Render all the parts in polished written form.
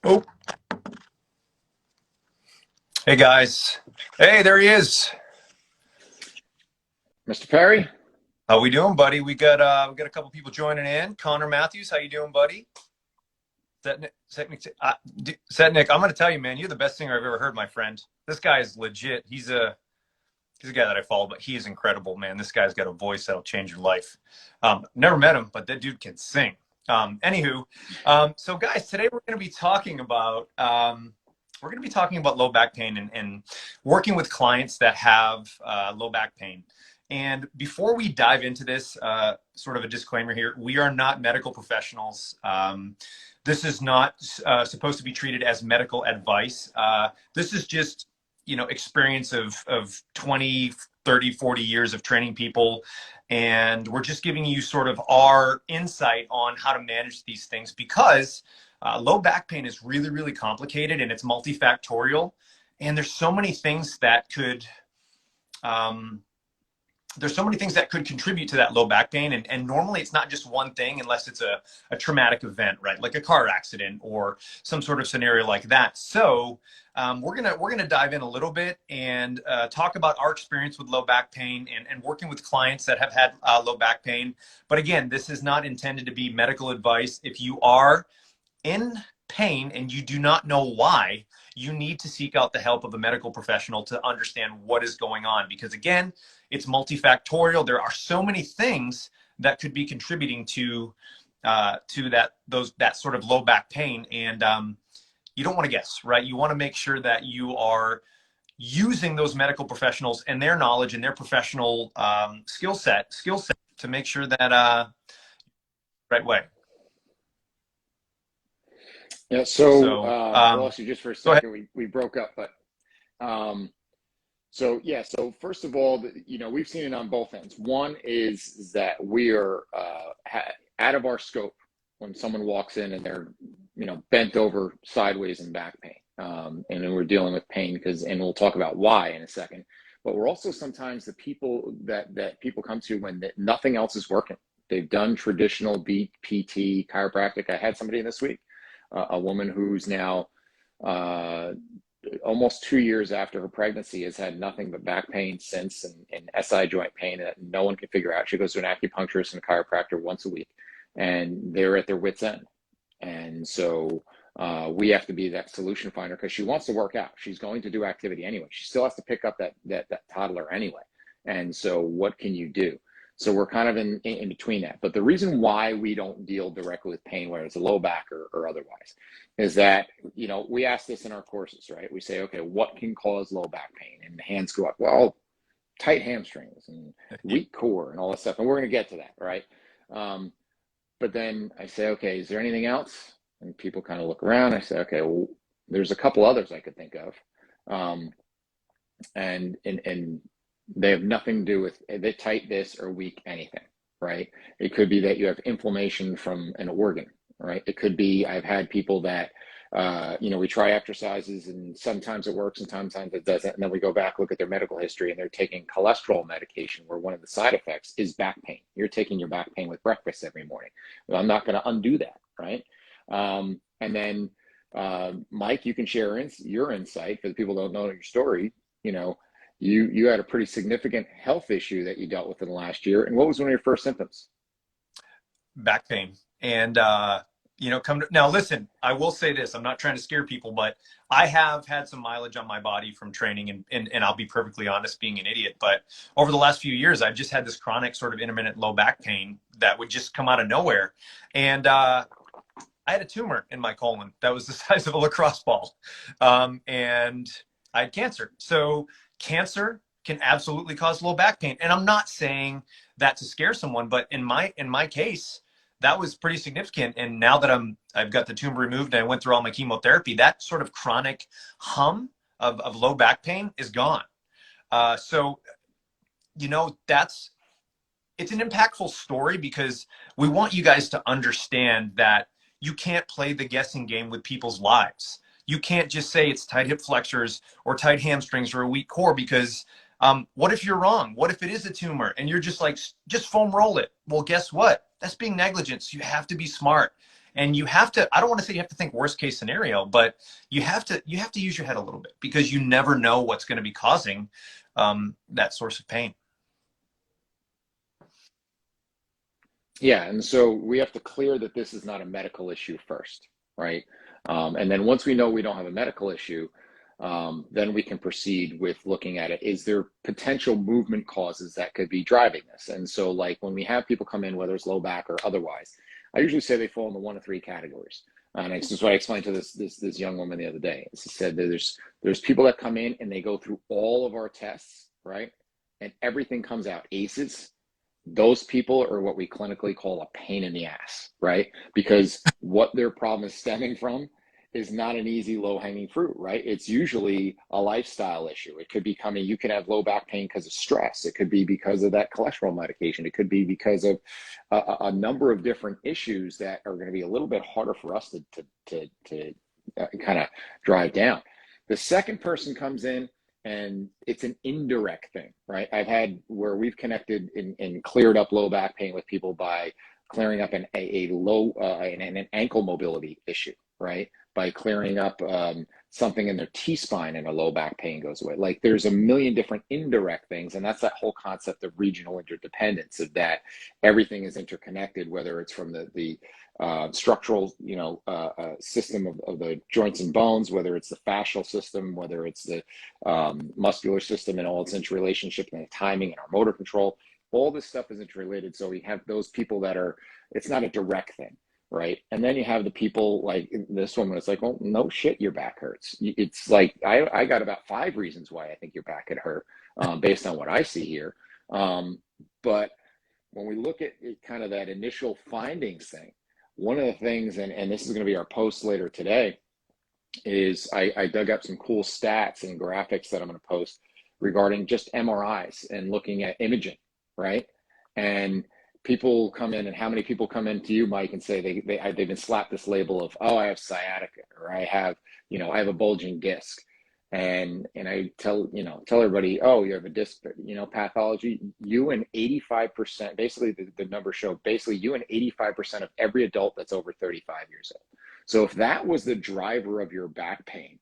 Oh, hey guys. Hey, there he is. Mr. Perry? How we doing, buddy? We got a couple people joining in. Connor Matthews, how you doing, buddy? Setnick, I'm gonna tell you, man, you're the best singer I've ever heard, my friend. This guy is legit. He's a guy that I follow, but he is incredible, man. This guy's got a voice that'll change your life. Never met him, but that dude can sing. Anywho, so guys, today we're going to be talking about low back pain and working with clients that have low back pain. And before we dive into this, sort of a disclaimer here: we are not medical professionals. This is not supposed to be treated as medical advice. This is just experience of 20, 30, 40 years of training people, and we're just giving you sort of our insight on how to manage these things, because low back pain is really, really complicated and it's multifactorial, and um, there's so many things that could contribute to that low back pain. And normally it's not just one thing unless it's a traumatic event, right? Like a car accident or some sort of scenario like that. So we're gonna dive in a little bit and talk about our experience with low back pain and working with clients that have had low back pain. But again, this is not intended to be medical advice. If you are in pain and you do not know why, you need to seek out the help of a medical professional to understand what is going on. Because again, it's multifactorial. There are so many things that could be contributing to that sort of low back pain, and you don't want to guess, right? You want to make sure that you are using those medical professionals and their knowledge and their professional skill set to make sure that right way. Yeah, so So I lost you just for a go ahead. second. We broke up, but um, so first of all, we've seen it on both ends. One is that we are out of our scope when someone walks in and they're bent over sideways in back pain, and then we're dealing with pain and we'll talk about why in a second. But we're also sometimes the people that people come to when nothing else is working. They've done traditional PT, chiropractic. I had somebody this week, a woman who's now uh, almost 2 years after her pregnancy has had nothing but back pain since, and SI joint pain that no one can figure out. She goes to an acupuncturist and a chiropractor once a week, and they're at their wits' end. And so we have to be that solution finder because she wants to work out. She's going to do activity anyway. She still has to pick up that toddler anyway. And so what can you do? So we're kind of in between that. But the reason why we don't deal directly with pain, whether it's a low back or otherwise, is that, we ask this in our courses, right? We say, okay, what can cause low back pain? And the hands go up. Well, tight hamstrings and weak core and all that stuff. And we're going to get to that, right? But then I say, okay, is there anything else? And people kind of look around. I say, okay, well, there's a couple others I could think of. Um, and they have nothing to do with they tight this or weak anything, right? It could be that you have inflammation from an organ, right? It could be, I've had people that we try exercises and sometimes it works and sometimes it doesn't, and then we go back, look at their medical history, and they're taking cholesterol medication where one of the side effects is back pain. You're taking your back pain with breakfast every morning. Well, I'm not going to undo that, right? And then Mike, you can share your insight for the people who don't know your story. You had a pretty significant health issue that you dealt with in the last year. And what was one of your first symptoms? Back pain. And now listen, I will say this: I'm not trying to scare people, but I have had some mileage on my body from training, and I'll be perfectly honest, being an idiot, but over the last few years I've just had this chronic sort of intermittent low back pain that would just come out of nowhere. And I had a tumor in my colon that was the size of a lacrosse ball, and I had cancer. So cancer can absolutely cause low back pain, and I'm not saying that to scare someone, but in my case, that was pretty significant. And now that I've got the tumor removed and I went through all my chemotherapy, that sort of chronic of low back pain is gone. So that's it's an impactful story because we want you guys to understand that you can't play the guessing game with people's lives. You can't just say it's tight hip flexors or tight hamstrings or a weak core, because what if you're wrong? What if it is a tumor and you're just like, just foam roll it? Well, guess what? That's being negligent. So you have to be smart. And you have to, I don't want to say you have to think worst case scenario, but you have to use your head a little bit, because you never know what's going to be causing that source of pain. Yeah, and so we have to clear that this is not a medical issue first, right? And then once we know we don't have a medical issue, then we can proceed with looking at it. Is there potential movement causes that could be driving this? And so, like when we have people come in, whether it's low back or otherwise, I usually say they fall into one of three categories. And this is what I explained to this young woman the other day. She said that there's people that come in and they go through all of our tests, right? And everything comes out aces. Those people are what we clinically call a pain in the ass, right? Because what their problem is stemming from is not an easy low-hanging fruit, right? It's usually a lifestyle issue. It could be coming, you can have low back pain because of stress. It could be because of that cholesterol medication. It could be because of a number of different issues that are going to be a little bit harder for us to kind of drive down. The second person comes in, and it's an indirect thing, right? I've had where we've connected and cleared up low back pain with people by clearing up an ankle mobility issue, right? By clearing up something in their T-spine and a low back pain goes away. Like there's a million different indirect things, and that's that whole concept of regional interdependence, of that everything is interconnected, whether it's from the structural, system of the joints and bones, whether it's the fascial system, whether it's the muscular system and all its interrelationship and the timing and our motor control. All this stuff is interrelated. So we have those people that it's not a direct thing, right? And then you have the people like this woman. It's like, well, no shit, your back hurts. It's like, I got about 5 reasons why I think your back could hurt based on what I see here. But when we look at kind of that initial findings thing, one of the things, and this is going to be our post later today, is I dug up some cool stats and graphics that I'm going to post regarding just MRIs and looking at imaging, right? And people come in, and how many people come in to you, Mike, and say they've been slapped this label of, oh, I have sciatica, or I have a bulging disc. And I tell everybody, oh, you have a disc, pathology. You and 85%, basically the numbers show, basically you and 85% of every adult that's over 35 years old. So if that was the driver of your back pain,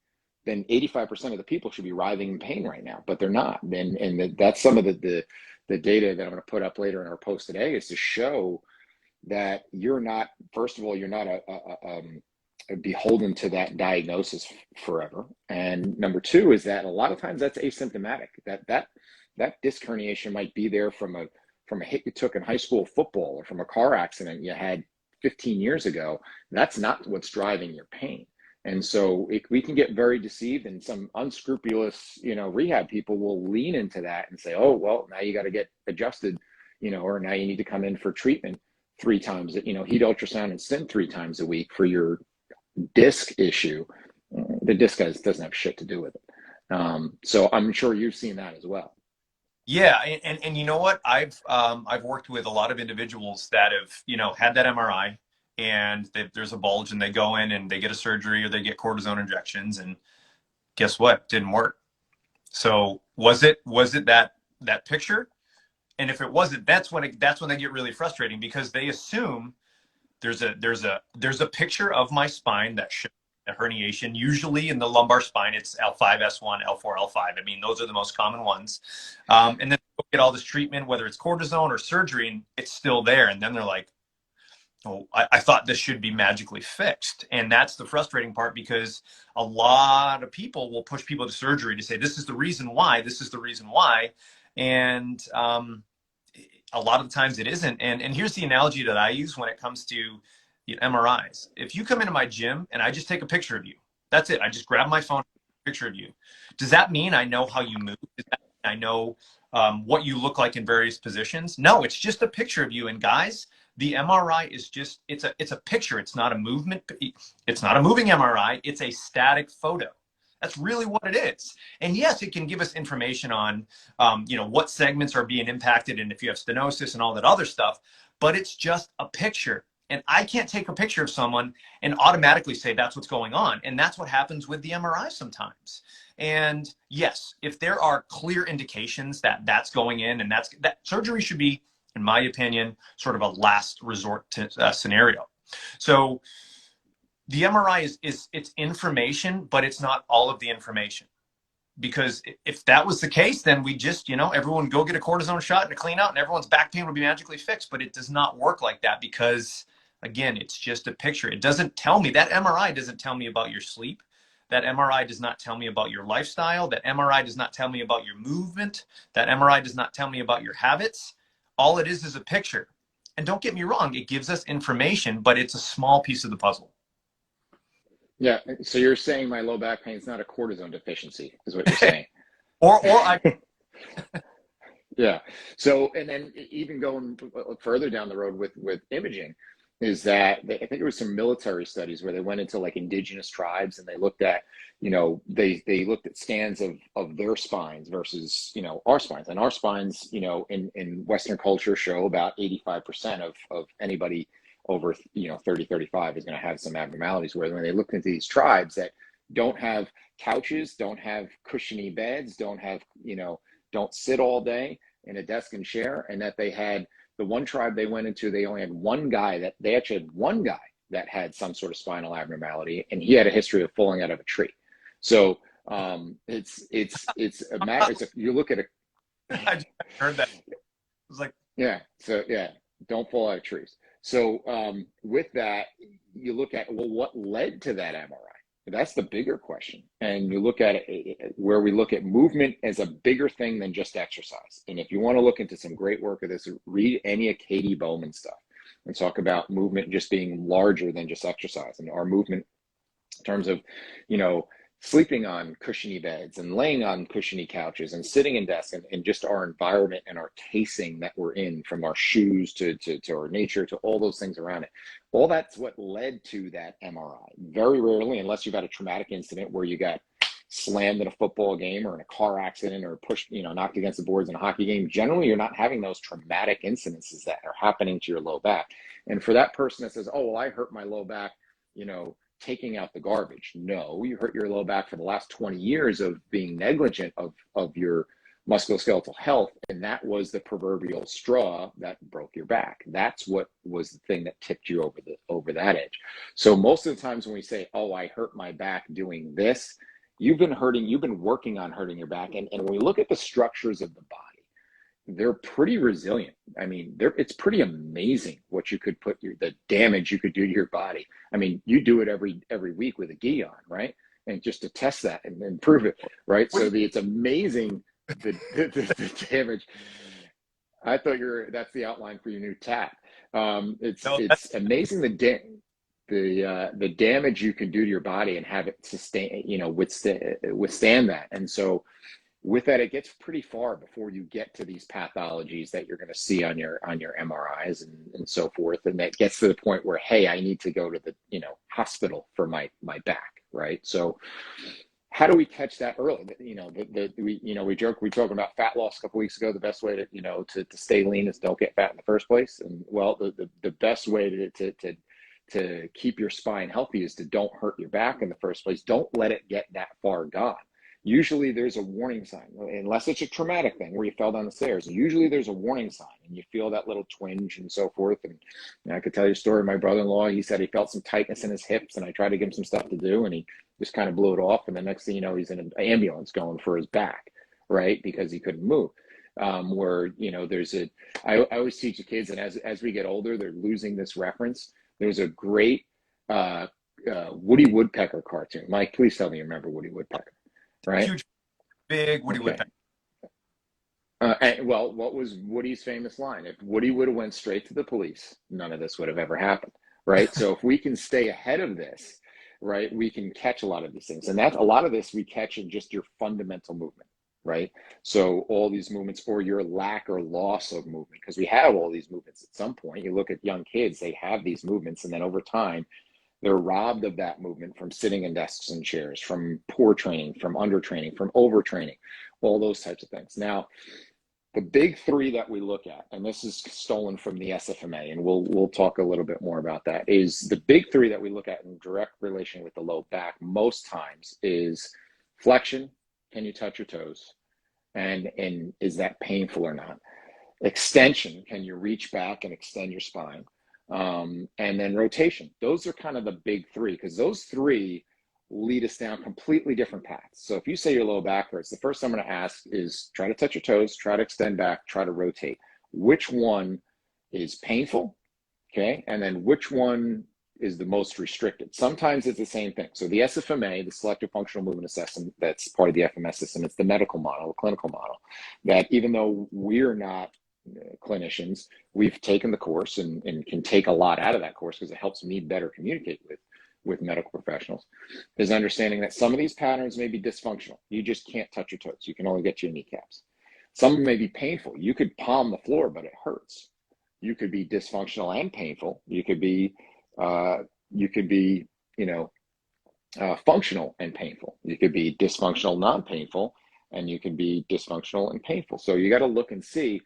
then 85% of the people should be writhing in pain right now, but they're not. And that's some of the data that I'm going to put up later in our post today, is to show that you're not, first of all, you're not beholden to that diagnosis forever. And number 2 is that a lot of times that's asymptomatic. That disc herniation might be there from a hit you took in high school football, or from a car accident you had 15 years ago. That's not what's driving your pain. And so we can get very deceived, and some unscrupulous, rehab people will lean into that and say, oh, well, now you got to get adjusted, or now you need to come in for treatment 3 times, heat ultrasound and stent 3 times a week for your disc issue. The disc doesn't have shit to do with it. So I'm sure you've seen that as well. Yeah, and you know what? I've worked with a lot of individuals that have had that MRI, and there's a bulge, and they go in and they get a surgery, or they get cortisone injections, and guess what? Didn't work. So was it that picture? And if it wasn't, that's when they get really frustrating, because they assume there's a picture of my spine that shows a herniation. Usually in the lumbar spine, it's L5, S1, L4, L5. I mean, those are the most common ones. And then they get all this treatment, whether it's cortisone or surgery, and it's still there. And then they're like, oh, I thought this should be magically fixed. And that's the frustrating part, because a lot of people will push people to surgery to say, this is the reason why, this is the reason why. And a lot of the times it isn't. And here's the analogy that I use when it comes to MRIs. If you come into my gym and I just take a picture of you, that's it. I just grab my phone, picture of you. Does that mean I know how you move? Does that mean I know what you look like in various positions? No, it's just a picture of you. And guys, the MRI is just, it's a picture. It's not a movement. It's not a moving MRI. It's a static photo. That's really what it is. And yes, it can give us information on, what segments are being impacted, and if you have stenosis and all that other stuff, but it's just a picture. And I can't take a picture of someone and automatically say that's what's going on. And that's what happens with the MRI sometimes. And yes, if there are clear indications that that's going in, and that surgery should be, in my opinion, sort of a last resort scenario. So the MRI is it's information, but it's not all of the information. Because if that was the case, then we just, everyone go get a cortisone shot and a clean out and everyone's back pain would be magically fixed. But it does not work like that because, again, it's just a picture. It doesn't tell me, that MRI doesn't tell me about your sleep. That MRI does not tell me about your lifestyle. That MRI does not tell me about your movement. That MRI does not tell me about your habits. All it is a picture. And don't get me wrong, it gives us information, but it's a small piece of the puzzle. Yeah. So you're saying my low back pain is not a cortisone deficiency, is what you're saying. or I Yeah. So, and then even going further down the road with imaging, is that I think there was some military studies where they went into like indigenous tribes and they looked at, they looked at scans of their spines versus, our spines. And our spines, in Western culture show about 85% of anybody over, 30, 35 is going to have some abnormalities. Where when they looked into these tribes that don't have couches, don't have cushiony beds, don't sit all day in a desk and chair, and that they had the one tribe they went into, they only had one guy that had some sort of spinal abnormality, and he had a history of falling out of a tree. So it's a matter. You look at I just heard that. It was like, yeah. So yeah, don't fall out of trees. So with that, you look at, well, what led to that MRI? That's the bigger question. And you look at it where we look at movement as a bigger thing than just exercise. And if you want to look into some great work of this, read any of Katie Bowman stuff and talk about movement just being larger than just exercise. And our movement in terms of, sleeping on cushiony beds and laying on cushiony couches and sitting in desks, and just our environment and our casing that we're in, from our shoes to our nature, to all those things around it. All that's what led to that MRI. Very rarely, unless you've had a traumatic incident where you got slammed in a football game or in a car accident or pushed, knocked against the boards in a hockey game, generally you're not having those traumatic incidences that are happening to your low back. And for that person that says, oh, well, I hurt my low back, taking out the garbage. No, you hurt your low back for the last 20 years of being negligent of your musculoskeletal health. And that was the proverbial straw that broke your back. That's what was the thing that tipped you over that edge. So most of the times when we say, oh, I hurt my back doing this, you've been working on hurting your back. And when we look at the structures of the body, they're pretty resilient. I mean, it's pretty amazing what you could the damage you could do to your body. I mean, you do it every week with a gi on, right? And just to test that and prove it, right? So it's amazing the damage. I thought that's the outline for your new tat. It's amazing the damage you can do to your body and have it sustain, withstand that. And so with that, it gets pretty far before you get to these pathologies that you're going to see on your MRIs and so forth. And that gets to the point where, hey, I need to go to the hospital for my back, right? So how do we catch that early? We talked about fat loss a couple weeks ago. The best way to stay lean is don't get fat in the first place. And well, the best way to keep your spine healthy is to don't hurt your back in the first place. Don't let it get that far gone. Usually there's a warning sign, unless it's a traumatic thing where you fell down the stairs. Usually there's a warning sign and you feel that little twinge and so forth. And I could tell you a story. My brother-in-law, he said he felt some tightness in his hips, and I tried to give him some stuff to do, and he just kind of blew it off. And the next thing you know, he's in an ambulance going for his back, right? Because he couldn't move. I always teach the kids, and as we get older, they're losing this reference. There's a great Woody Woodpecker cartoon. Mike, please tell me you remember Woody Woodpecker. Right? Huge, big Woody Woodpecker. Well, what was Woody's famous line? If Woody would have went straight to the police, none of this would have ever happened, right? So if we can stay ahead of this, right, we can catch a lot of these things. And a lot of this we catch in just your fundamental movement, right? So all these movements, or your lack or loss of movement, because we have all these movements at some point. You look at young kids, they have these movements, and then over time, they're robbed of that movement from sitting in desks and chairs, from poor training, from undertraining, from overtraining, all those types of things. Now, the big three that we look at, and this is stolen from the SFMA, and we'll talk a little bit more about that, is the big three that we look at in direct relation with the low back most times is flexion, can you touch your toes? And is that painful or not? Extension, can you reach back and extend your spine? And then rotation. Those are kind of the big three, because those three lead us down completely different paths. So if you say your low back hurts, the first thing I'm going to ask is try to touch your toes, try to extend back, try to rotate. Which one is painful? Okay. And then which one is the most restricted? Sometimes it's the same thing. So the SFMA, the Selective Functional Movement Assessment, that's part of the FMS system, it's the medical model, the clinical model, that even though we're not clinicians, we've taken the course and can take a lot out of that course because it helps me better communicate with medical professionals, is understanding that some of these patterns may be dysfunctional. You just can't touch your toes. You can only get to your kneecaps. Some may be painful. You could palm the floor, but it hurts. You could be dysfunctional and painful. You could be functional and painful. You could be dysfunctional, non-painful, and you can be dysfunctional and painful. So you got to look and see.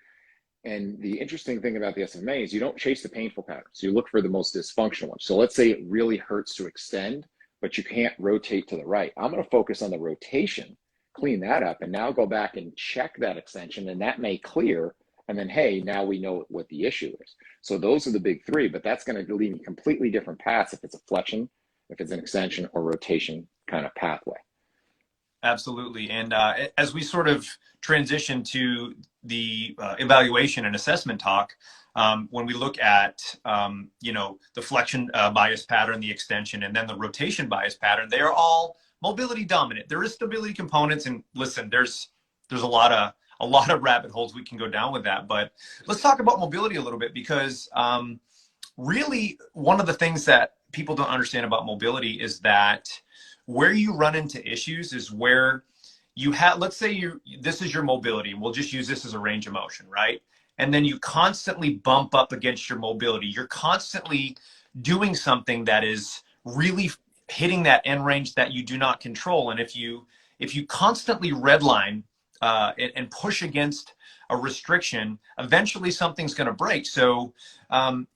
And the interesting thing about the SMA is you don't chase the painful patterns. You look for the most dysfunctional ones. So let's say it really hurts to extend, but you can't rotate to the right. I'm going to focus on the rotation, clean that up, and now go back and check that extension, and that may clear. And then, hey, now we know what the issue is. So those are the big three, but that's going to lead in completely different paths if it's a flexion, if it's an extension or rotation kind of pathway. Absolutely. And as we sort of transition to the evaluation and assessment talk, when we look at, the flexion bias pattern, the extension, and then the rotation bias pattern, they are all mobility dominant. There is stability components. And listen, there's a lot of rabbit holes we can go down with that. But let's talk about mobility a little bit, because really one of the things that people don't understand about mobility is that where you run into issues is where you have, let's say this is your mobility, and we'll just use this as a range of motion, right? And then you constantly bump up against your mobility. You're constantly doing something that is really hitting that end range that you do not control. And if you constantly redline and push against a restriction, eventually something's going to break. So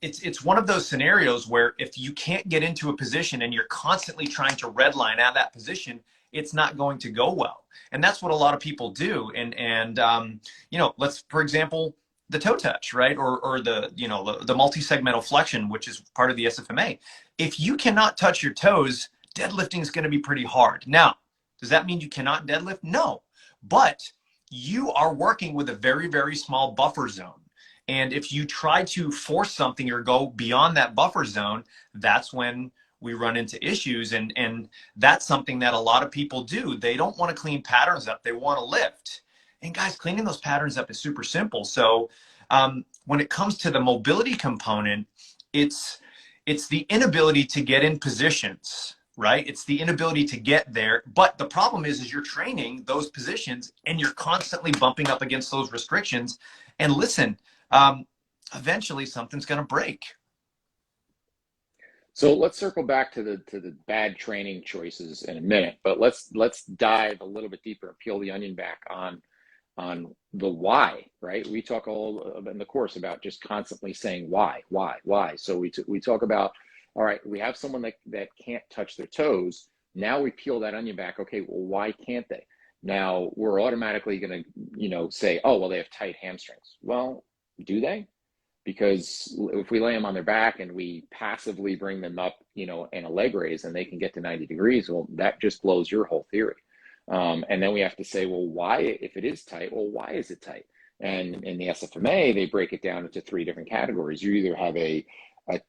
it's one of those scenarios where if you can't get into a position and you're constantly trying to redline at that position, it's not going to go well. And that's what a lot of people do. And let's, for example, the toe touch, right? Or the multi-segmental flexion, which is part of the SFMA. If you cannot touch your toes, deadlifting is going to be pretty hard. Now, does that mean you cannot deadlift? No, but you are working with a very, very small buffer zone. And if you try to force something or go beyond that buffer zone, that's when we run into issues. And that's something that a lot of people do. They don't want to clean patterns up. They want to lift. And guys, cleaning those patterns up is super simple. So when it comes to the mobility component, it's the inability to get in positions, right? It's the inability to get there. But the problem is you're training those positions and you're constantly bumping up against those restrictions. And listen, eventually something's going to break. So let's circle back to the bad training choices in a minute, but let's dive a little bit deeper and peel the onion back on the why, right? We talk all in the course about just constantly saying why. So we talk about, all right, we have someone that can't touch their toes. Now we peel that onion back. Okay, well, why can't they? Now we're automatically going to, say, oh, well, they have tight hamstrings. Well, do they? Because if we lay them on their back and we passively bring them up, in a leg raise and they can get to 90 degrees, well, that just blows your whole theory. And then we have to say, well, why, if it is tight, well, why is it tight? And in the SFMA, they break it down into three different categories. You either have a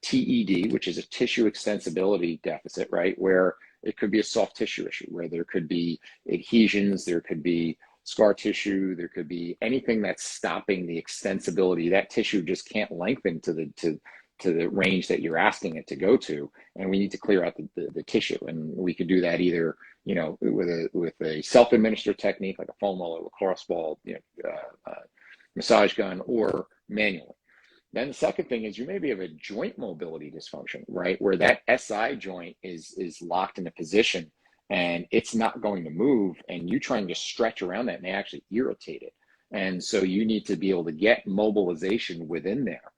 TED, which is a tissue extensibility deficit, right? Where it could be a soft tissue issue, where there could be adhesions, there could be scar tissue, there could be anything that's stopping the extensibility. That tissue just can't lengthen to the range that you're asking it to go to, and we need to clear out the tissue. And we could do that either, with a self-administered technique like a foam roller, a lacrosse ball, massage gun, or manually. Then the second thing is you maybe have a joint mobility dysfunction, right? Where that SI joint is locked in a position and it's not going to move, and you trying to stretch around that may actually irritate it. And so you need to be able to get mobilization within there,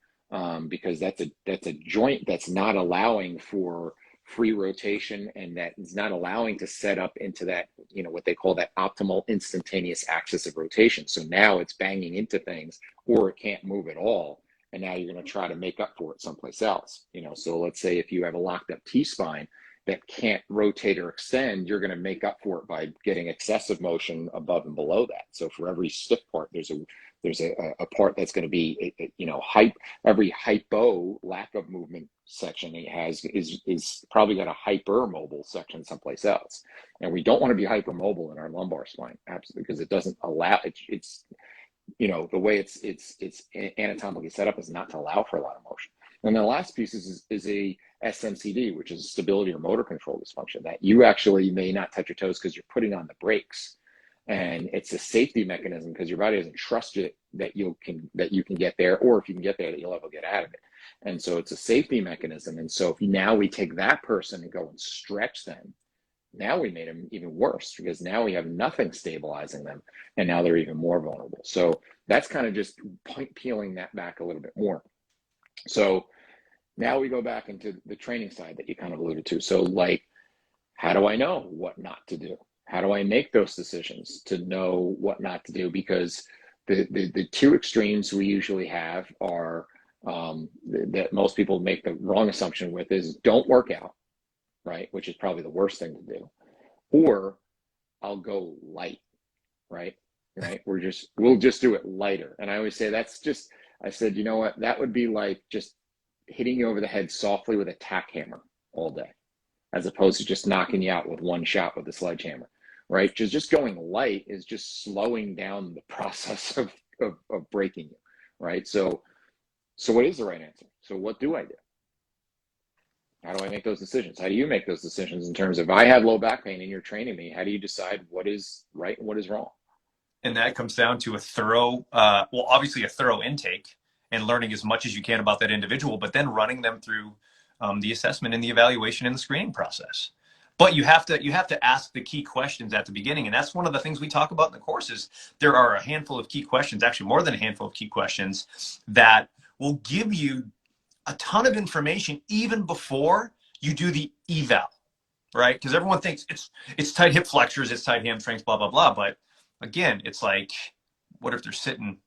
because that's a joint that's not allowing for free rotation, and that is not allowing to set up into that, what they call that optimal instantaneous axis of rotation. So now it's banging into things, or it can't move at all. and now you're going to try to make up for it someplace else. So let's say if you have a locked up T-spine that can't rotate or extend, you're going to make up for it by getting excessive motion above and below that. So for every stiff part, there's a part that's going to be, every hypo, lack of movement section it has is probably got a hypermobile section someplace else. And we don't want to be hypermobile in our lumbar spine, absolutely, because it doesn't allow it's the way it's anatomically set up is not to allow for a lot of motion. And the last piece is a SMCD, which is stability or motor control dysfunction, that you actually may not touch your toes because you're putting on the brakes. And it's a safety mechanism because your body doesn't trust it that you can get there, or if you can get there, that you'll ever get out of it. And so it's a safety mechanism. And so if now we take that person and go and stretch them, now we made them even worse because now we have nothing stabilizing them, and now they're even more vulnerable. So that's kind of just peeling that back a little bit more. So now we go back into the training side that you kind of alluded to. So like, how do I know what not to do? How do I make those decisions to know what not to do? Because the two extremes we usually have are that most people make the wrong assumption with is don't work out, right? Which is probably the worst thing to do. Or I'll go light, right? We'll just do it lighter. And I always say I said, you know what? That would be like just hitting you over the head softly with a tack hammer all day, as opposed to just knocking you out with one shot with a sledgehammer, right? Just going light is just slowing down the process of breaking you, right? So what is the right answer? So what do I do? How do I make those decisions? How do you make those decisions in terms of, I have low back pain and you're training me? How do you decide what is right and what is wrong? And that comes down to a thorough, obviously a thorough intake and learning as much as you can about that individual, but then running them through the assessment and the evaluation and the screening process. But you have to ask the key questions at the beginning. And that's one of the things we talk about in the courses. There are a handful of key questions, actually more than a handful of key questions, that will give you a ton of information even before you do the eval, right? Because everyone thinks it's tight hip flexors, it's tight hamstrings, blah, blah, blah. But again, it's like, what if they're sitting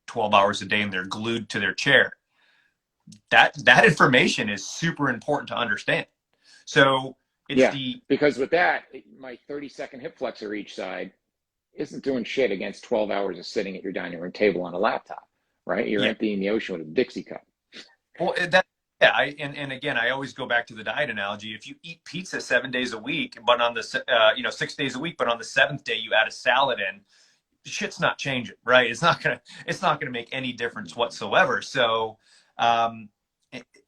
12 hours a day and they're glued to their chair? That information is super important to understand. So because with that, my 30-second hip flexor each side isn't doing shit against 12 hours of sitting at your dining room table on a laptop, right? You're emptying the ocean with a Dixie cup. Well, and again, I always go back to the diet analogy. If you eat pizza 7 days a week, but on the 6 days a week, but on the seventh day you add a salad in, shit's not changing, right? It's not gonna make any difference whatsoever. So,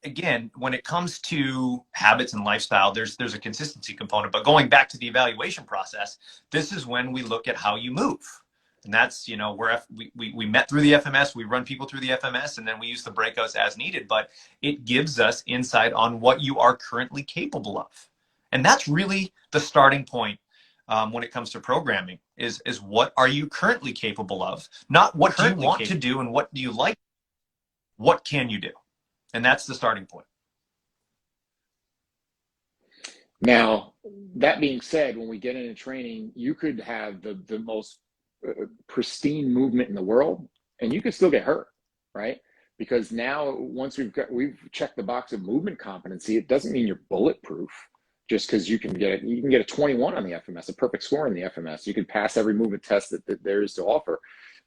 again, when it comes to habits and lifestyle, there's a consistency component. But going back to the evaluation process, this is when we look at how you move. And that's, where we met through the FMS, we run people through the FMS, and then we use the breakouts as needed. But it gives us insight on what you are currently capable of. And that's really the starting point when it comes to programming is what are you currently capable of? Not what do you want to do and what do you like? What can you do? And that's the starting point. Now, that being said, when we get into training, you could have the most pristine movement in the world, and you could still get hurt, right? Because now, once we've checked the box of movement competency, it doesn't mean you're bulletproof. Just because you can get a 21 on the FMS, a perfect score in the FMS. You can pass every movement test that there is to offer,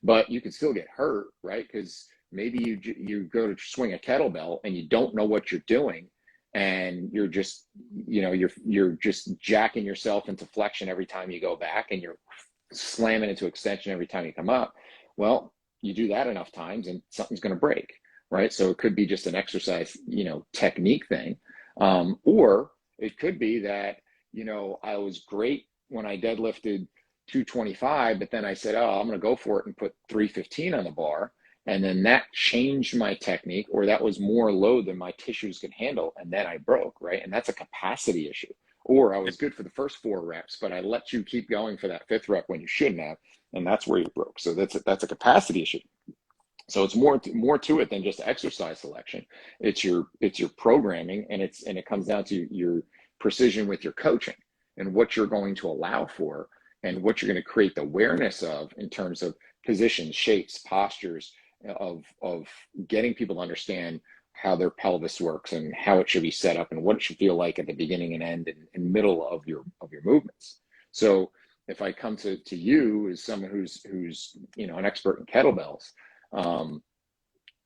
but you can still get hurt, right? Because maybe you go to swing a kettlebell and you don't know what you're doing, and you're just you're just jacking yourself into flexion every time you go back, and you're slamming into extension every time you come up. Well, you do that enough times and something's going to break, right? So it could be just an exercise, technique thing, or it could be that, I was great when I deadlifted 225, but then I said, oh, I'm going to go for it and put 315 on the bar. And then that changed my technique, or that was more load than my tissues could handle. And then I broke, right? And that's a capacity issue. Or I was good for the first 4 reps, but I let you keep going for that 5th rep when you shouldn't have. And that's where you broke. So that's a capacity issue. So it's more to it than just exercise selection. It's your programming, and it comes down to your precision with your coaching and what you're going to allow for and what you're going to create the awareness of in terms of positions, shapes, postures, of getting people to understand how their pelvis works and how it should be set up and what it should feel like at the beginning and end and middle of your movements. So if I come to you as someone who's an expert in kettlebells,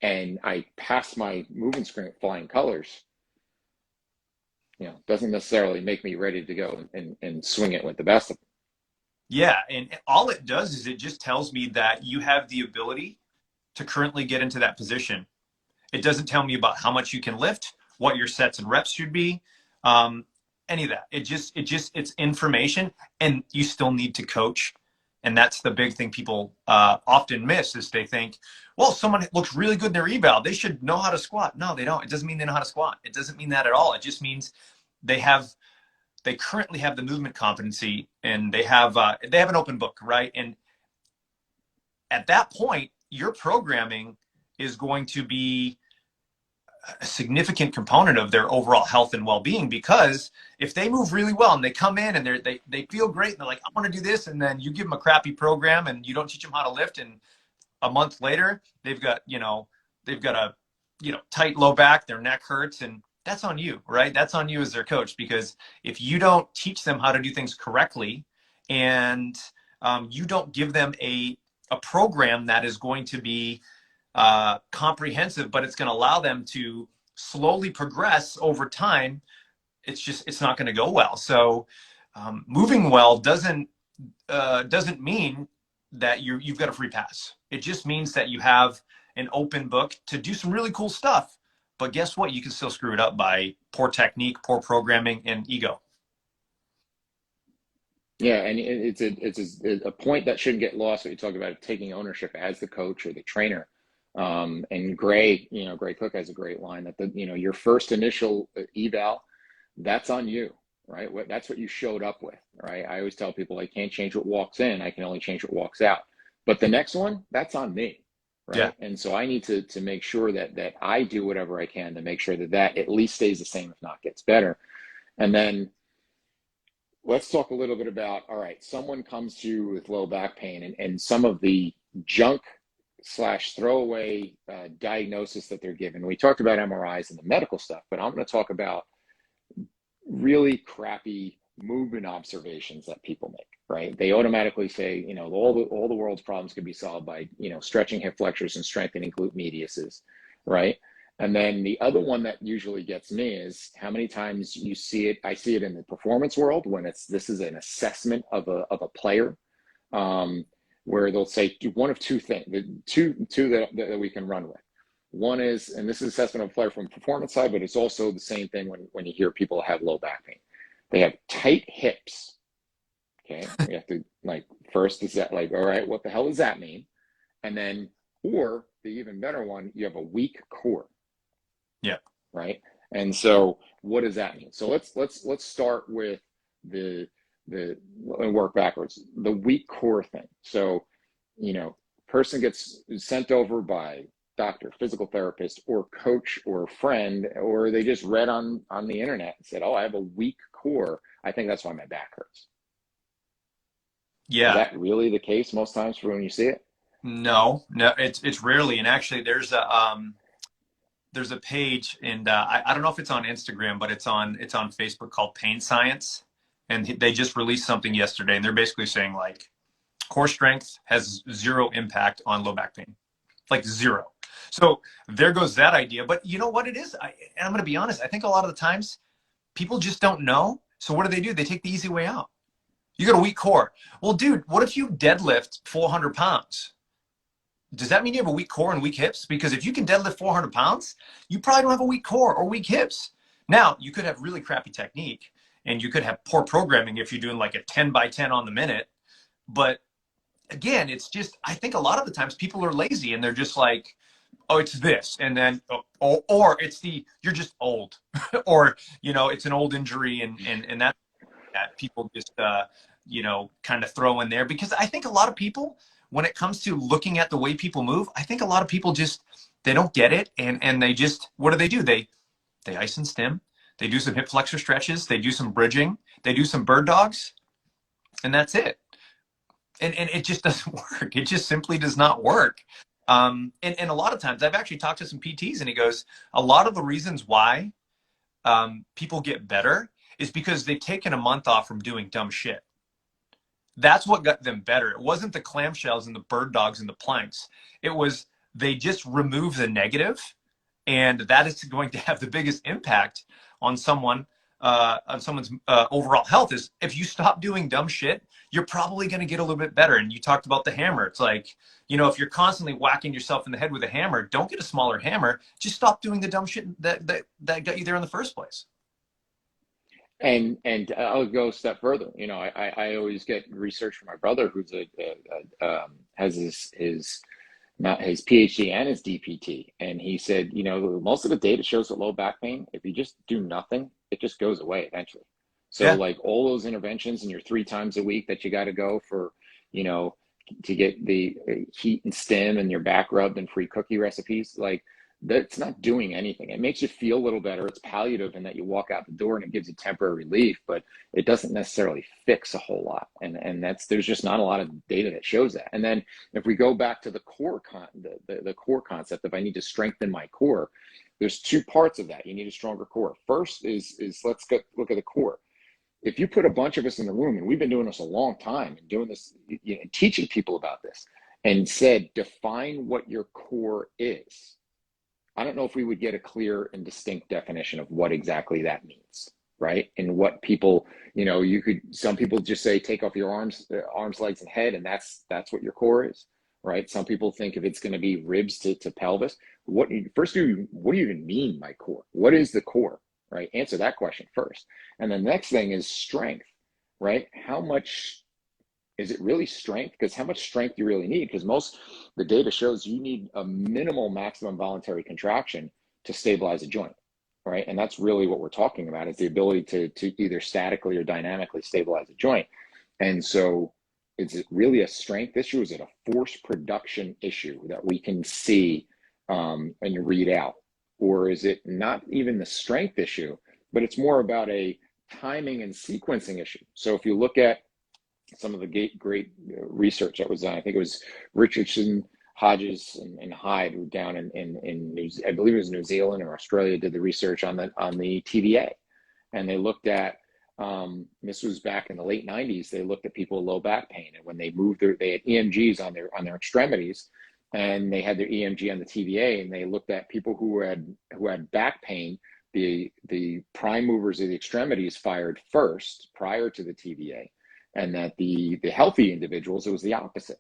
and I pass my movement screen at flying colors, doesn't necessarily make me ready to go and swing it with the best of them. Yeah, and all it does is it just tells me that you have the ability to currently get into that position. It doesn't tell me about how much you can lift, what your sets and reps should be, any of that. It's information, and you still need to coach. And that's the big thing people often miss is they think, well, someone looks really good in their eval, they should know how to squat. No, they don't. It doesn't mean they know how to squat. It doesn't mean that at all. It just means they currently have the movement competency, and they have an open book, right? And at that point, your programming is going to be a significant component of their overall health and well-being, because if they move really well and they come in and they feel great and they're like, I want to do this, and then you give them a crappy program and you don't teach them how to lift, and a month later they've got a tight low back, their neck hurts, and that's on you, right? That's on you as their coach, because if you don't teach them how to do things correctly, and you don't give them a program that is going to be comprehensive, but it's going to allow them to slowly progress over time, it's not going to go well. So moving well doesn't mean that you've got a free pass. It just means that you have an open book to do some really cool stuff. But guess what? You can still screw it up by poor technique, poor programming, and ego. Yeah, and it's a point that shouldn't get lost when you talk about taking ownership as the coach or the trainer. And Gray Cook has a great line that your first initial eval, that's on you, right? That's what you showed up with, right? I always tell people I can't change what walks in, I can only change what walks out. But the next one, that's on me, right? Yeah. And so I need to make sure that I do whatever I can to make sure that at least stays the same, if not gets better. And then let's talk a little bit about, all right, someone comes to you with low back pain, and some of the junk / throwaway diagnosis that they're given. We talked about MRIs and the medical stuff, but I'm going to talk about really crappy movement observations that people make, right? They automatically say, all the world's problems can be solved by, stretching hip flexors and strengthening glute mediuses, right? And then the other one that usually gets me is how many times you see it. I see it in the performance world when this is an assessment of a player, where they'll say one of two things, the two that we can run with. One is, and this is assessment of a player from the performance side, but it's also the same thing when you hear people have low back pain. They have tight hips. Okay, we have to first is that all right, what the hell does that mean? And then, or the even better one, you have a weak core. Yeah. Right. And so what does that mean? So let's start with the and work backwards. The weak core thing. So, person gets sent over by doctor, physical therapist, or coach, or friend, or they just read on the internet and said, oh, I have a weak core, I think that's why my back hurts. Yeah. Is that really the case most times for when you see it? No, it's rarely. And actually there's a page, and I don't know if it's on Instagram, but it's on Facebook, called Pain Science. And they just released something yesterday, and they're basically saying core strength has zero impact on low back pain, zero. So there goes that idea. But you know what it is? And I'm going to be honest. I think a lot of the times people just don't know. So what do? They take the easy way out. You got a weak core. Well, dude, what if you deadlift 400 pounds? Does that mean you have a weak core and weak hips? Because if you can deadlift 400 pounds, you probably don't have a weak core or weak hips. Now, you could have really crappy technique, and you could have poor programming if you're doing a 10 by 10 on the minute. But again, it's just, I think a lot of the times people are lazy, and they're just like, oh, it's this. And then, or it's you're just old, or, it's an old injury. And that people just, kind of throw in there, because I think a lot of people, when it comes to looking at the way people move, I think a lot of people they don't get it. And they just, what do? They ice and stim. They do some hip flexor stretches. They do some bridging. They do some bird dogs, and that's it. And it just doesn't work. It just simply does not work. And a lot of times I've actually talked to some PTs and he goes, a lot of the reasons why people get better is because they've taken a month off from doing dumb shit. That's what got them better. It wasn't the clamshells and the bird dogs and the planks. It was they just remove the negative, and that is going to have the biggest impact on someone's overall health. Is if you stop doing dumb shit, you're probably going to get a little bit better. And you talked about the hammer. It's like, if you're constantly whacking yourself in the head with a hammer, don't get a smaller hammer. Just stop doing the dumb shit that got you there in the first place. And I'll go a step further. I always get research from my brother, who's has his PhD and his DPT, and he said, most of the data shows that low back pain, if you just do nothing, it just goes away eventually. So Yeah. like all those interventions and your 3 times a week that you got to go for, to get the heat and stim and your back rubbed and free cookie recipes, like that's not doing anything. It makes you feel a little better. It's palliative in that you walk out the door and it gives you temporary relief, but it doesn't necessarily fix a whole lot. And there's just not a lot of data that shows that. And then if we go back to the core the core concept, if I need to strengthen my core, there's 2 parts of that. You need a stronger core. First is let's look at the core. If you put a bunch of us in the room, and we've been doing this a long time and doing this, teaching people about this, and said, define what your core is, I don't know if we would get a clear and distinct definition of what exactly that means, right? And what people, some people just say, take off your arms, legs, and head, and that's what your core is, right? Some people think if it's going to be ribs to pelvis. What do you even mean by core? What is the core, right? Answer that question first. And the next thing is strength, right? How much is it really strength? Because how much strength do you really need? Because the data shows you need a minimal maximum voluntary contraction to stabilize a joint, right? And that's really what we're talking about, is the ability to either statically or dynamically stabilize a joint. And so is it really a strength issue? Is it a force production issue that we can see and read out? Or is it not even the strength issue, but it's more about a timing and sequencing issue? So if you look at some of the great research that was done, I think it was Richardson, Hodges, and Hyde, who down in I believe it was New Zealand or Australia, did the research on the TVA, and they looked at this was back in the late 90s. They looked at people with low back pain, and when they they had EMGs on their extremities, and they had their EMG on the TVA, and they looked at people who had back pain. The prime movers of the extremities fired first prior to the TVA, and that the healthy individuals, it was the opposite.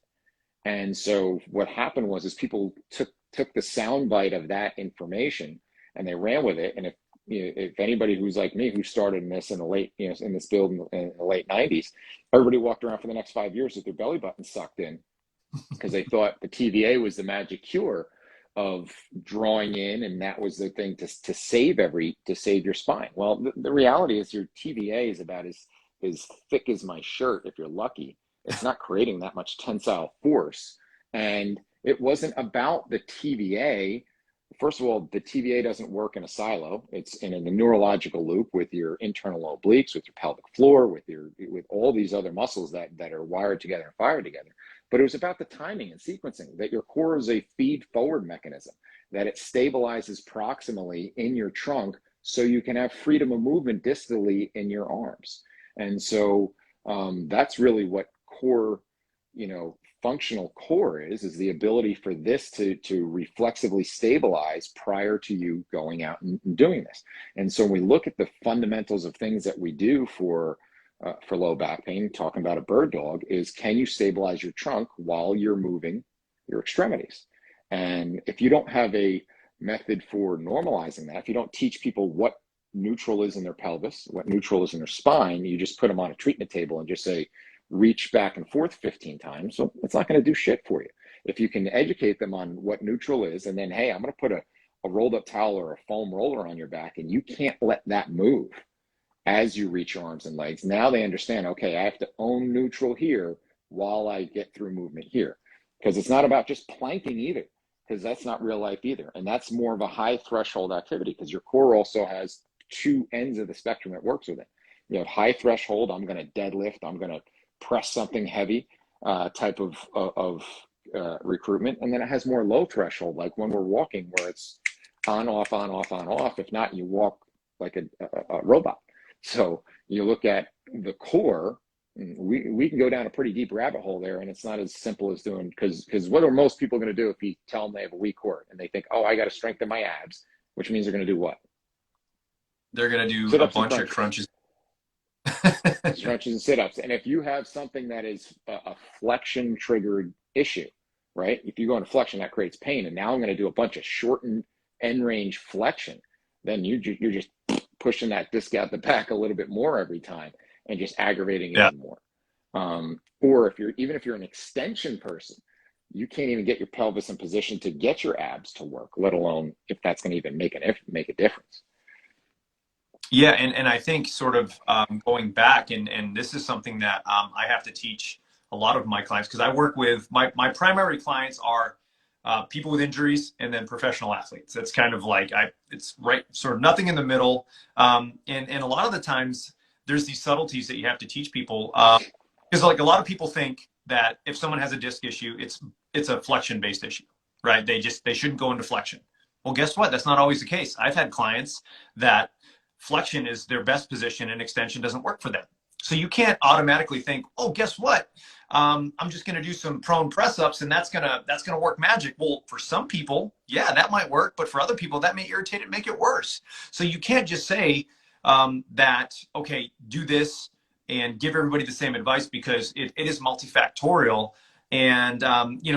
And so what happened was people took the soundbite of that information and they ran with it. And if anybody who's like me, who started in this in the late, in this build in the late 90s, everybody walked around for the next 5 years with their belly button sucked in because they thought the TVA was the magic cure of drawing in, and that was the thing to save your spine. Well, the reality is your TVA is about as thick as my shirt if you're lucky. It's not creating that much tensile force. And it wasn't about the TVA. First of all, the TVA doesn't work in a silo. It's in a neurological loop with your internal obliques, with your pelvic floor, with all these other muscles that are wired together and fired together. But it was about the timing and sequencing, that your core is a feed forward mechanism, that it stabilizes proximally in your trunk so you can have freedom of movement distally in your arms. And so that's really what core, functional core is the ability for this to reflexively stabilize prior to you going out and doing this. And so when we look at the fundamentals of things that we do for low back pain, talking about a bird dog, is can you stabilize your trunk while you're moving your extremities? And if you don't have a method for normalizing that, if you don't teach people what neutral is in their pelvis, what neutral is in their spine, you just put them on a treatment table and just say, reach back and forth 15 times. So it's not going to do shit for you. If you can educate them on what neutral is, and then, hey, I'm going to put a rolled up towel or a foam roller on your back, and you can't let that move as you reach your arms and legs. Now they understand, okay, I have to own neutral here while I get through movement here. Because it's not about just planking either, because that's not real life either. And that's more of a high threshold activity, because your core also has 2 ends of the spectrum it works with it. You have high threshold, I'm going to deadlift, I'm going to press something heavy type of recruitment, and then it has more low threshold, like when we're walking, where it's on, off, on, off, on, off. If not, you walk like a robot. So you look at the core, we can go down a pretty deep rabbit hole there, and it's not as simple as doing, because what are most people going to do if you tell them they have a weak core and they think, oh, I got to strengthen my abs, which means they're going to do what? They're going to do a Sit-ups and bunch of crunches. Stretches and sit-ups. And if you have something that is a flexion triggered issue, right? If you go into flexion, that creates pain. And now I'm going to do a bunch of shortened end range flexion. Then you're just pushing that disc out the back a little bit more every time and just aggravating it even more. Or if you're an extension person, you can't even get your pelvis in position to get your abs to work, let alone if that's going to even make a difference. Yeah, and I think sort of going back, and this is something that I have to teach a lot of my clients, because I work with my primary clients are people with injuries and then professional athletes. That's kind of like it's right, sort of nothing in the middle. And a lot of the times there's these subtleties that you have to teach people, because like a lot of people think that if someone has a disc issue, it's a flexion based issue, right? They shouldn't go into flexion. Well, guess what? That's not always the case. I've had clients that flexion is their best position and extension doesn't work for them. So you can't automatically think, oh, guess what? I'm just going to do some prone press ups and that's going to work magic. Well, for some people, yeah, that might work. But for other people, that may irritate it, make it worse. So you can't just say that, okay, do this and give everybody the same advice, because it is multifactorial. And,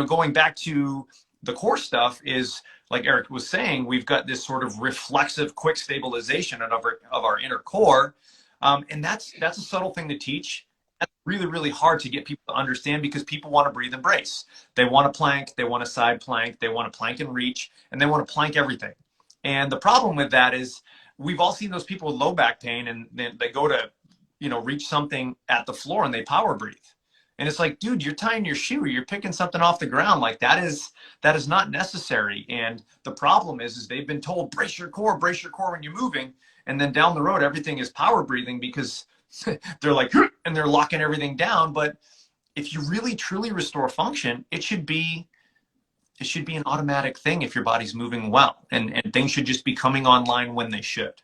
going back to the core stuff is, like Eric was saying, we've got this sort of reflexive, quick stabilization of our inner core. And that's a subtle thing to teach. That's really, really hard to get people to understand, because people want to breathe and brace. They want to plank, they want to side plank, they want to plank and reach, and they want to plank everything. And the problem with that is we've all seen those people with low back pain, and they go to, reach something at the floor and they power breathe. And it's like, dude, you're tying your shoe, you're picking something off the ground. Like that is not necessary. And the problem is they've been told, brace your core when you're moving. And then down the road, everything is power breathing, because they're like, and they're locking everything down. But if you really truly restore function, it should be an automatic thing if your body's moving well, and things should just be coming online when they should.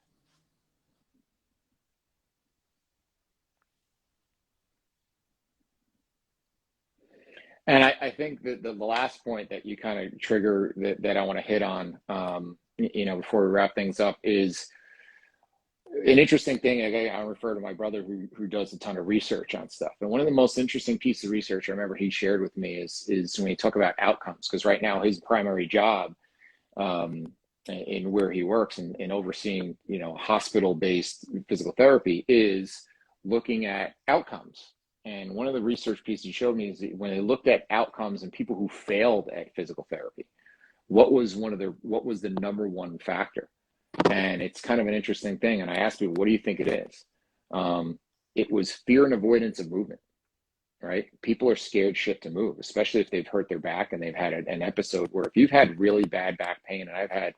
And I think that the last point that you kind of trigger that I want to hit on, before we wrap things up, is an interesting thing. I refer to my brother who does a ton of research on stuff. And one of the most interesting pieces of research I remember he shared with me is when you talk about outcomes, because right now his primary job in where he works and overseeing, hospital-based physical therapy is looking at outcomes. And one of the research pieces he showed me is that when they looked at outcomes and people who failed at physical therapy, what was the number one factor? And it's kind of an interesting thing. And I asked people, what do you think it is? It was fear and avoidance of movement, right? People are scared shit to move, especially if they've hurt their back and they've had an episode where, if you've had really bad back pain, and I've had,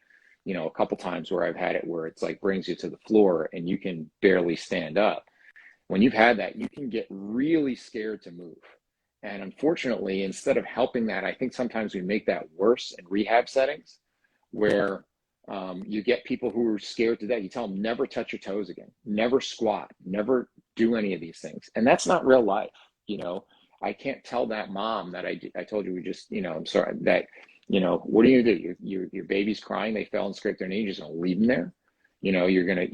a couple times where I've had it where it's like brings you to the floor and you can barely stand up. When you've had that, you can get really scared to move. And unfortunately, instead of helping that, I think sometimes we make that worse in rehab settings, where you get people who are scared to death. You tell them, never touch your toes again, never squat, never do any of these things. And that's not real life. I can't tell that mom that I told you, I'm sorry, that, what are you going to do? Your baby's crying, they fell and scraped their knee, you're just going to leave them there? You're gonna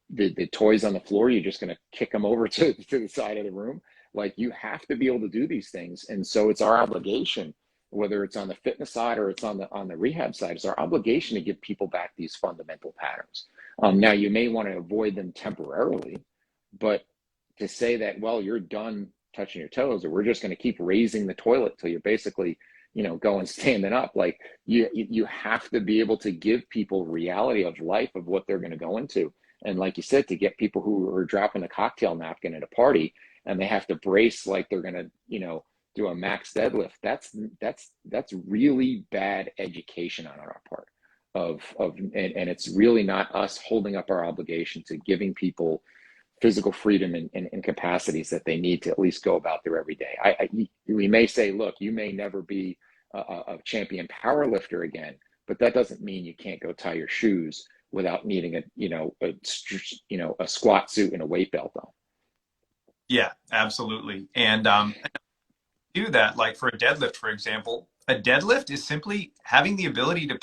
the toys on the floor, you're just gonna kick them over to the side of the room. Like, you have to be able to do these things. And so it's our obligation, whether it's on the fitness side or it's on the rehab side, it's our obligation to give people back these fundamental patterns. Now you may want to avoid them temporarily, but to say that, well, you're done touching your toes, or we're just going to keep raising the toilet till you're basically going standing up. Like, you have to be able to give people reality of life, of what they're going to go into. And like you said, to get people who are dropping the cocktail napkin at a party and they have to brace like they're going to, do a max deadlift. That's really bad education on our part and it's really not us holding up our obligation to giving people physical freedom and capacities that they need to at least go about their everyday. We may say, look, you may never be a champion power lifter again, but that doesn't mean you can't go tie your shoes without needing a squat suit and a weight belt on. Yeah, absolutely. And do that, like for a deadlift, for example, a deadlift is simply having the ability to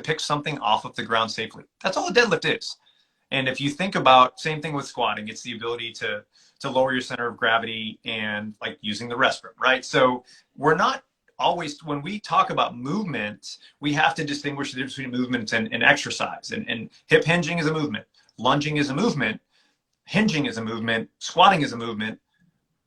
pick something off of the ground safely. That's all a deadlift is. And if you think about, same thing with squatting, it's the ability to lower your center of gravity and like using the rest grip, right? So we're not always, when we talk about movement, we have to distinguish the difference between movement and exercise. And hip hinging is a movement, lunging is a movement, hinging is a movement, squatting is a movement.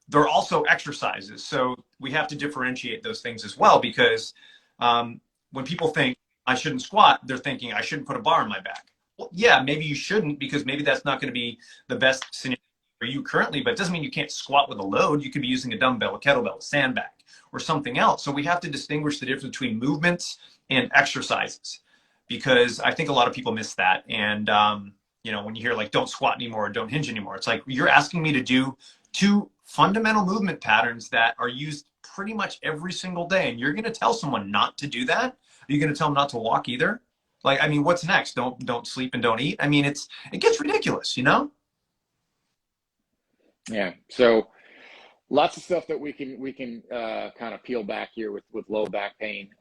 They're also exercises. So we have to differentiate those things as well, because when people think I shouldn't squat, they're thinking I shouldn't put a bar on my back. Well, yeah, maybe you shouldn't, because maybe that's not going to be the best scenario for you currently, but it doesn't mean you can't squat with a load. You could be using a dumbbell, a kettlebell, a sandbag, or something else. So we have to distinguish the difference between movements and exercises, because I think a lot of people miss that. And, when you hear like, don't squat anymore, or don't hinge anymore, it's like, you're asking me to do two fundamental movement patterns that are used pretty much every single day. And you're going to tell someone not to do that? Are you going to tell them not to walk either? Like, I mean, what's next? Don't sleep and don't eat. I mean, it gets ridiculous, Yeah. So lots of stuff that we can kind of peel back here with low back pain.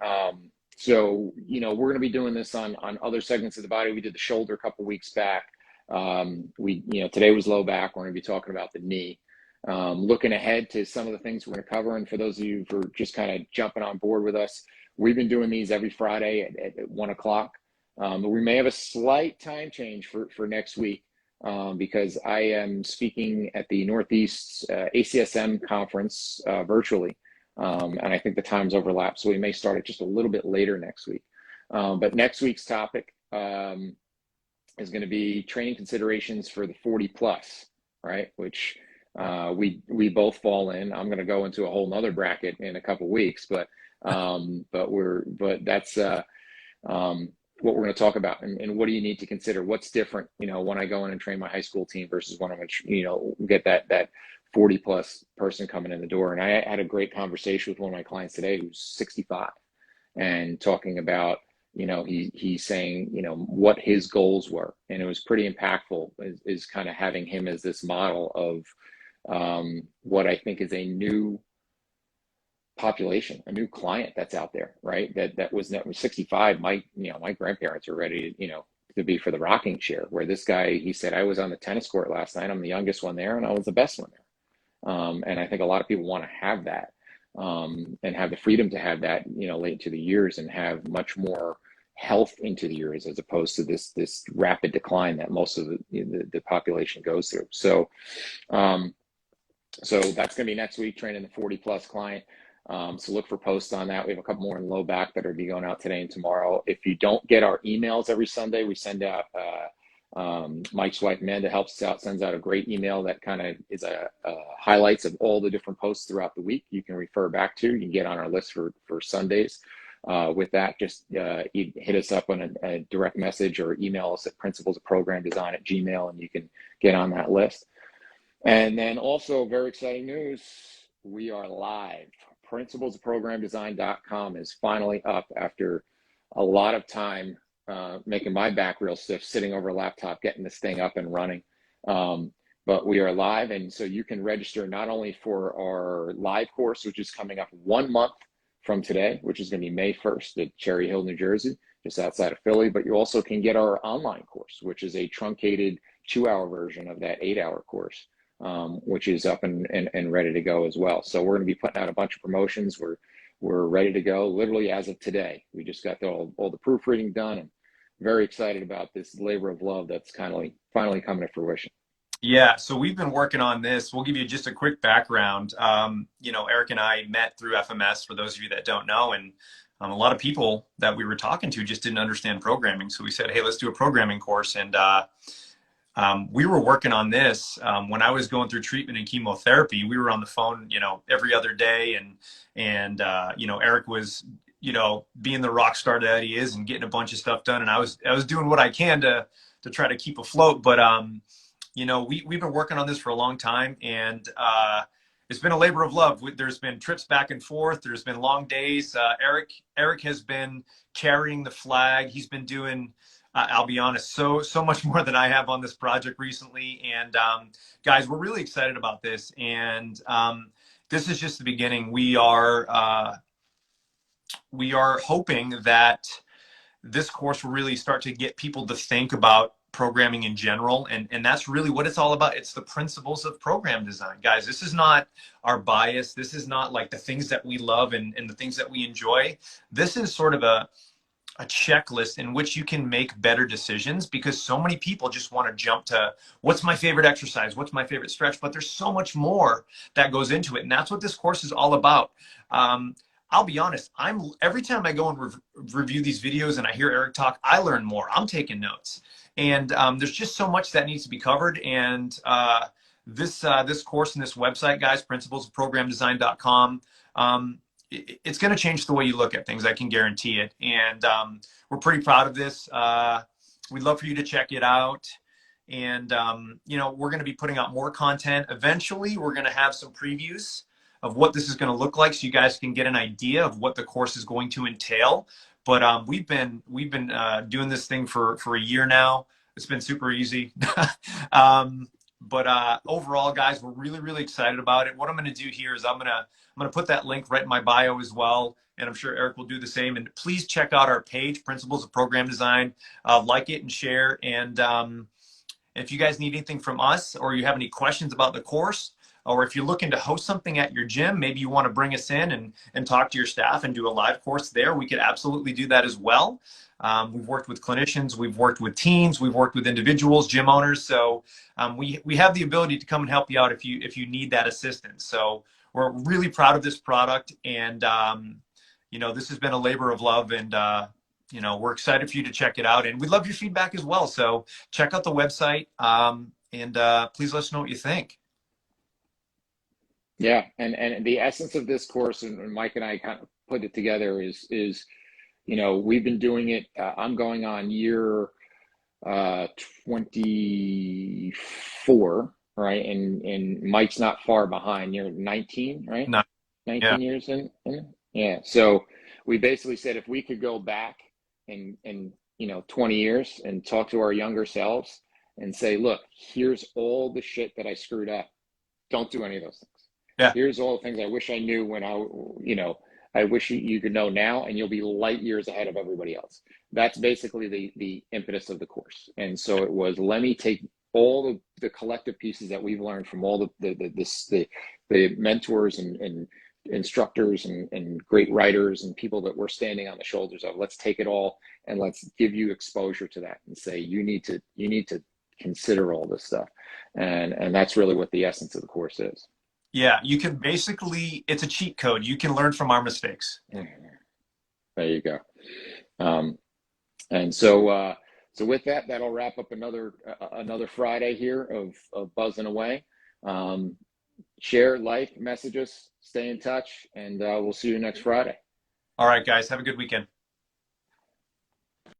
So, we're going to be doing this on other segments of the body. We did the shoulder a couple weeks back. Today was low back. We're going to be talking about the knee. Looking ahead to some of the things we're going to cover. And for those of you who are just kind of jumping on board with us, we've been doing these every Friday at 1 o'clock. We may have a slight time change for next week because I am speaking at the Northeast ACSM conference virtually. And I think the times overlap, so we may start it just a little bit later next week. But next week's topic is going to be training considerations for the 40 plus, right? Which we both fall in. I'm going to go into a whole nother bracket in a couple weeks, but that's what we're going to talk about, and what do you need to consider? What's different, when I go in and train my high school team versus when I'm going to, get that 40 plus person coming in the door. And I had a great conversation with one of my clients today who's 65 and talking about, he's saying, what his goals were. And it was pretty impactful is kind of having him as this model of what I think is a new population, a new client that's out there, right? That was 65. My grandparents are ready to be for the rocking chair, where this guy, he said, I was on the tennis court last night. I'm the youngest one there and I was the best one there. And I think a lot of people want to have that and have the freedom to have that, late into the years and have much more health into the years, as opposed to this rapid decline that most of the population goes through. So that's going to be next week, training the 40 plus client. So look for posts on that. We have a couple more in low back that are be going out today and tomorrow. If you don't get our emails every Sunday, we send out, Mike's wife, Amanda, helps us out, sends out a great email that kind of is a highlights of all the different posts throughout the week you can refer back to. You can get on our list for Sundays. With that, just hit us up on a direct message or email us at principlesofprogramdesign@gmail.com, and you can get on that list. And then also, very exciting news, we are live. Principlesofprogramdesign.com is finally up after a lot of time making my back real stiff, sitting over a laptop, getting this thing up and running. But we are live, and so you can register not only for our live course, which is coming up 1 month from today, which is going to be May 1st at Cherry Hill, New Jersey, just outside of Philly, but you also can get our online course, which is a truncated 2-hour version of that 8-hour course. Which is up and ready to go as well. So we're going to be putting out a bunch of promotions. We're ready to go literally as of today. We just got all the proofreading done, and very excited about this labor of love that's finally coming to fruition. Yeah, so we've been working on this. We'll give you just a quick background. Eric and I met through FMS, for those of you that don't know, and a lot of people that we were talking to just didn't understand programming. So we said, hey, let's do a programming course. And we were working on this when I was going through treatment and chemotherapy. We were on the phone, every other day, and Eric was, being the rock star that he is and getting a bunch of stuff done, and I was doing what I can to try to keep afloat. But we've been working on this for a long time, and it's been a labor of love. There's been trips back and forth. There's been long days. Eric has been carrying the flag. He's been doing, I'll be honest, so much more than I have on this project recently. And guys, we're really excited about this. And this is just the beginning. We are hoping that this course will really start to get people to think about programming in general. And that's really what it's all about. It's the principles of program design. Guys, this is not our bias. This is not like the things that we love and the things that we enjoy. This is sort of a checklist in which you can make better decisions, because so many people just want to jump to what's my favorite exercise, what's my favorite stretch, but there's so much more that goes into it. And that's what this course is all about. I'll be honest, every time I go and review these videos and I hear Eric talk, I learn more. I'm taking notes. And there's just so much that needs to be covered. And this course and this website, guys, principlesofprogramdesign.com, it's going to change the way you look at things. I can guarantee it. And we're pretty proud of this. We'd love for you to check it out. And, we're going to be putting out more content. Eventually, we're going to have some previews of what this is going to look like, so you guys can get an idea of what the course is going to entail. But we've been doing this thing for a year now. It's been super easy. But overall, guys, we're really excited about it. What I'm going to do here is I'm going to put that link right in my bio as well, and I'm sure Eric will do the same. And please check out our page, Principles of Program Design. Like it and share. And if you guys need anything from us, or you have any questions about the course, or if you're looking to host something at your gym, maybe you want to bring us in and talk to your staff and do a live course there, we could absolutely do that as well. We've worked with clinicians, we've worked with teams, we've worked with individuals, gym owners. So we have the ability to come and help you out if you need that assistance. So we're really proud of this product. And, this has been a labor of love. And, we're excited for you to check it out. And we'd love your feedback as well. So check out the website and please let us know what you think. Yeah, and the essence of this course, and Mike and I kind of put it together, is we've been doing it. I'm going on year 24, right? And Mike's not far behind. You're 19, right? No. 19 years in. Yeah. So we basically said if we could go back in 20 years and talk to our younger selves and say, look, here's all the shit that I screwed up. Don't do any of those things. Yeah. Here's all the things I wish I knew when I wish you could know now, and you'll be light years ahead of everybody else. That's basically the impetus of the course. And so it was, let me take all the collective pieces that we've learned from all the mentors and instructors and great writers and people that we're standing on the shoulders of. Let's take it all and let's give you exposure to that and say, you need to consider all this stuff. And that's really what the essence of the course is. Yeah, you can basically, it's a cheat code. You can learn from our mistakes. There you go. And so with that, that'll wrap up another Friday here of buzzing away. Share, like, message us, stay in touch, and we'll see you next Friday. All right, guys, have a good weekend.